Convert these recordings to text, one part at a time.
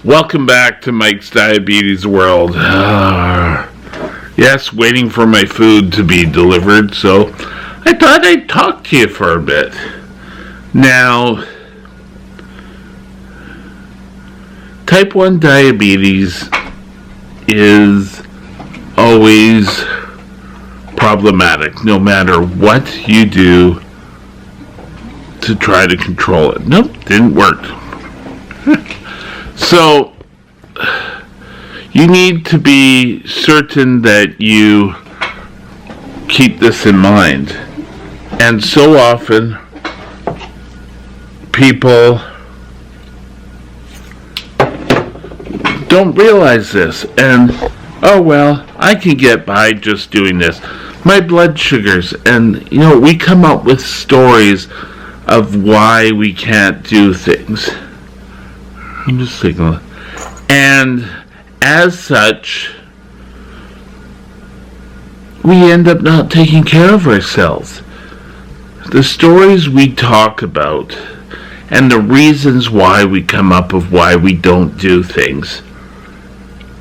Welcome back to Mike's Diabetes World. Yes, waiting for my food to be delivered, so I thought I'd talk to you for a bit. Now, type 1 diabetes is always problematic, no matter what you do to try to control it. Nope, didn't work. So, you need to be certain that you keep this in mind. And so often, people don't realize this. And, oh well, I can get by just doing this. My blood sugars, and we come up with stories of why we can't do things. I'm just signaling. And as such, we end up not taking care of ourselves. The stories we talk about and the reasons why we come up with why we don't do things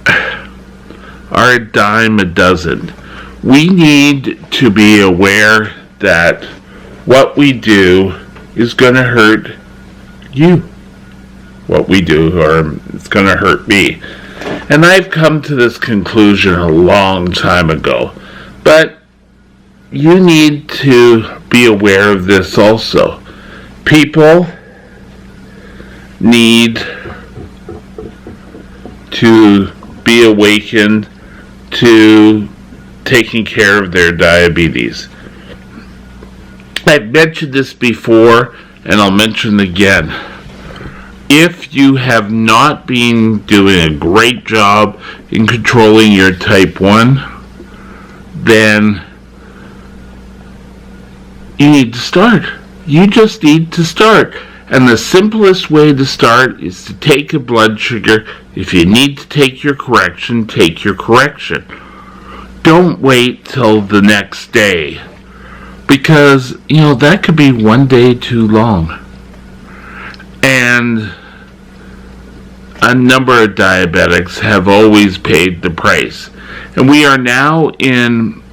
are a dime a dozen. We need to be aware that what we do is going to hurt you. What we do, or it's going to hurt me. And I've come to this conclusion a long time ago. But you need to be aware of this also. People need to be awakened to taking care of their diabetes. I've mentioned this before, and I'll mention it again. If you have not been doing a great job in controlling your type 1, then you need to start. You just need to start. And the simplest way to start is to take a blood sugar. If you need to take your correction, take your correction. Don't wait till the next day. Because, that could be one day too long. And a number of diabetics have always paid the price. And we are now in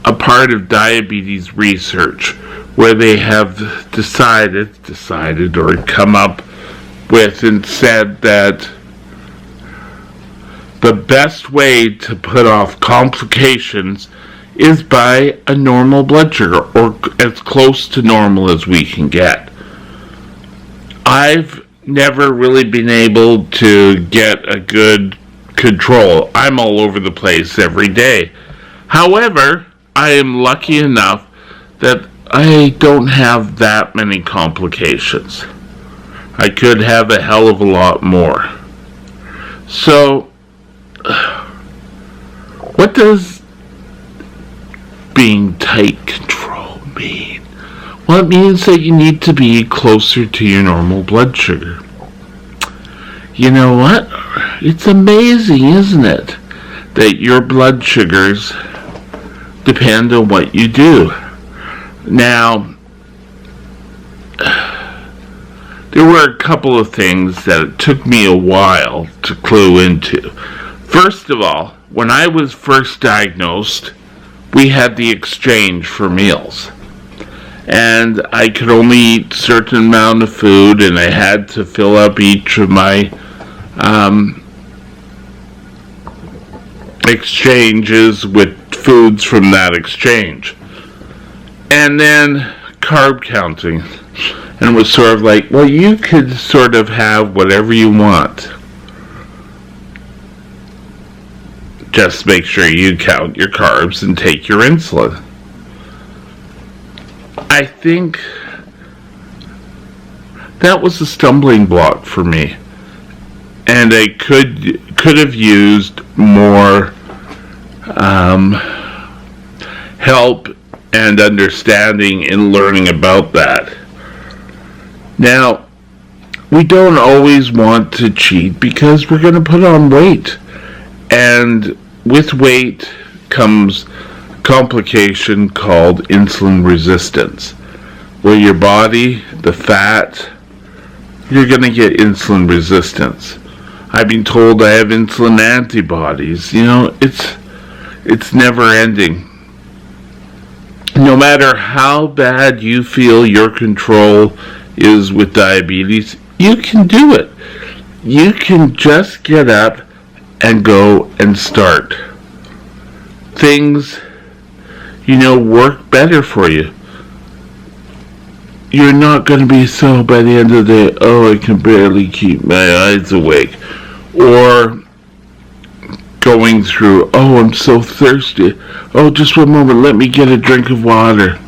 a part of diabetes research where they have decided or come up with and said that the best way to put off complications is by a normal blood sugar, or as close to normal as we can get. I've never really been able to get a good control. I'm all over the place every day. However, I am lucky enough that I don't have that many complications. I could have a hell of a lot more. So, what does being tight control mean? Well, it means that you need to be closer to your normal blood sugar. You know what? It's amazing, isn't it? That your blood sugars depend on what you do. Now, there were a couple of things that it took me a while to clue into. First of all, when I was first diagnosed, we had the exchange for meals. And I could only eat a certain amount of food, and I had to fill up each of my exchanges with foods from that exchange. And then carb counting. And it was sort of like, well, you could sort of have whatever you want. Just make sure you count your carbs and take your insulin. I think that was a stumbling block for me. And I could have used more help and understanding in learning about that. Now, we don't always want to cheat because we're going to put on weight. And with weight comes a complication called insulin resistance, where your body, the fat, you're going to get insulin resistance. I've been told I have insulin antibodies. It's never ending. No matter how bad you feel your control is with diabetes, you can do it. You can just get up and go and start. Things, work better for you. You're not going to be so by the end of the day, oh, I can barely keep my eyes awake. Or going through, oh, I'm so thirsty. Oh, just one moment, let me get a drink of water.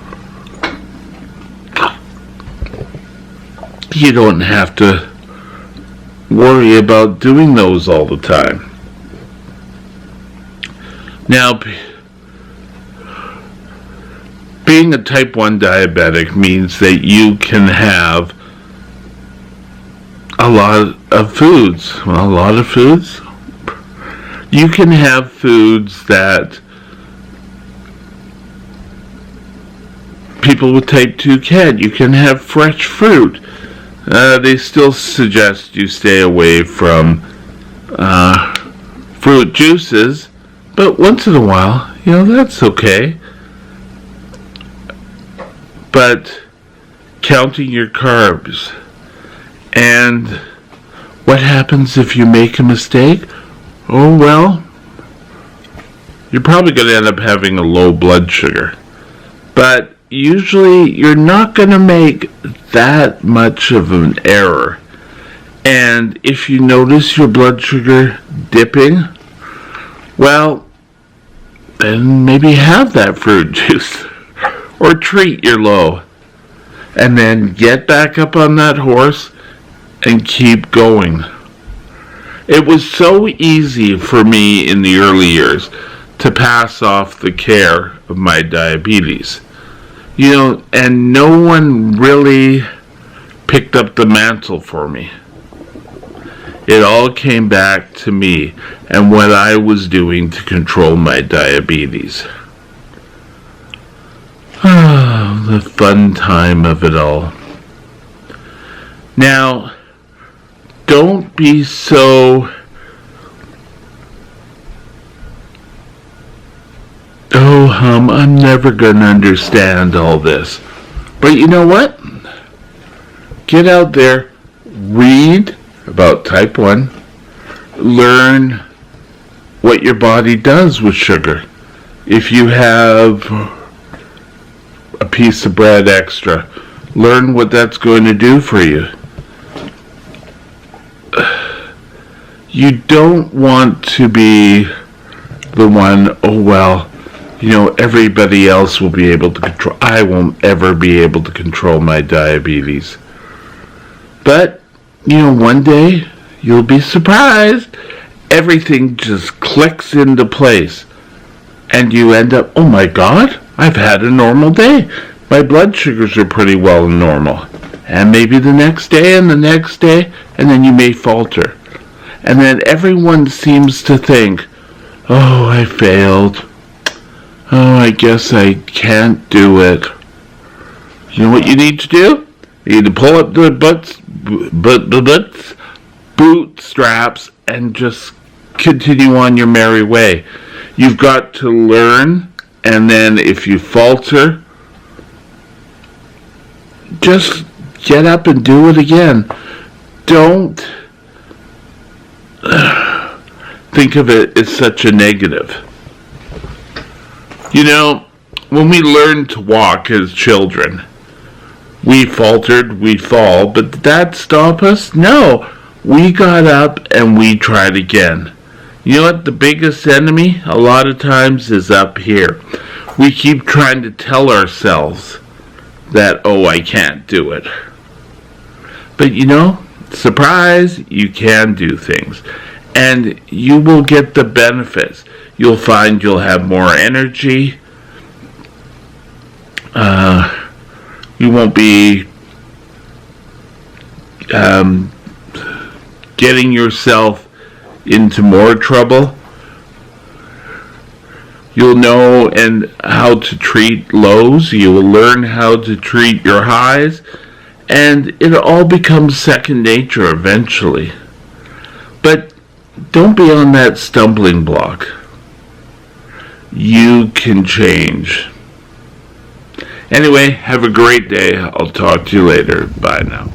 You don't have to worry about doing those all the time. Now, being a type 1 diabetic means that you can have a lot of foods. Well, a lot of foods? You can have foods that people with type 2 can't. You can have fresh fruit. They still suggest you stay away from fruit juices, but once in a while, that's okay. But counting your carbs, and what happens if you make a mistake? Oh, well, you're probably going to end up having a low blood sugar. But usually you're not going to make that much of an error. And if you notice your blood sugar dipping, well, then maybe have that fruit juice. Or treat your low. And then get back up on that horse and keep going. It was so easy for me in the early years to pass off the care of my diabetes. And no one really picked up the mantle for me. It all came back to me and what I was doing to control my diabetes. The fun time of it all. Now, don't be so, I'm never going to understand all this. But you know what? Get out there, read about type 1, learn what your body does with sugar. If you have a piece of bread extra, learn what that's going to do for you. You don't want to be the one, everybody else will be able to control. I won't ever be able to control my diabetes. But, one day you'll be surprised. Everything just clicks into place. And you end up, oh my God, I've had a normal day. My blood sugars are pretty well normal. And maybe the next day and the next day, and then you may falter. And then everyone seems to think, oh, I failed. Oh, I guess I can't do it. You know what you need to do? You need to pull up the bootstraps and just continue on your merry way. You've got to learn, and then if you falter, just get up and do it again. Don't think of it as such a negative. You know, when we learned to walk as children, we faltered, we fall, but did that stop us? No. We got up and we tried again. You know what? The biggest enemy a lot of times is up here. We keep trying to tell ourselves that, oh, I can't do it. But you know, surprise, you can do things. And you will get the benefits. You'll find you'll have more energy. You won't be getting yourself into more trouble. You'll know and how to treat lows. You will learn how to treat your highs. And it all becomes second nature eventually. But don't be on that stumbling block. You can change. Anyway, have a great day. I'll talk to you later. Bye now.